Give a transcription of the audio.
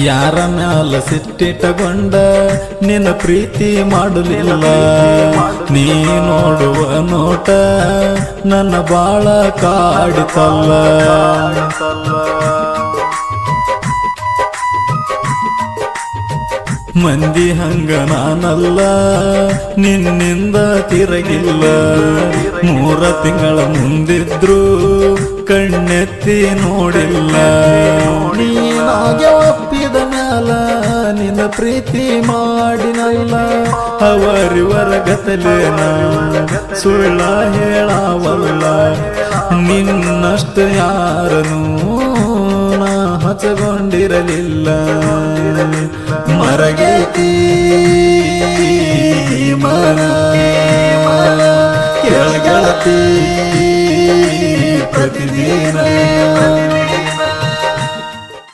ಯಾರ ಮ್ಯಾಲ ಸಿಟ್ಟಿಟ್ಟಗೊಂಡ ನಿನ್ನ ಪ್ರೀತಿ ಮಾಡಲಿಲ್ಲ ನೀ ನೋಡುವ ನೋಟ ನನ್ನ ಬಾಳ ಕಾಡಿತಲ್ಲ ಮಂದಿ ಹಂಗ ನಾನಲ್ಲ ನಿನ್ನಿಂದ ತಿರಗಿಲ್ಲ 3 ತಿಂಗಳ ಮುಂದಿದ್ರು ಕಣ್ಣೆತ್ತಿ ನೋಡಿಲ್ಲ ನೀನಾಗೆ ಒಪ್ಪಿದ ಮ್ಯಾಲ ನಿನ್ನ ಪ್ರೀತಿ ಮಾಡಿನಲ್ಲ ಅವರಿವರ ಗತಲೇನ ಸುಳ್ಳ ಹೇಳವಲ್ಲ ನಿನ್ನಷ್ಟು ಯಾರನು ನಾ ಹಚ್ಚಗೊಂಡಿರಲಿಲ್ಲ ಮರಗೈತಿ ಮನ ಕೆಳಗೆಳತಿ ಪ್ರತಿದಿನ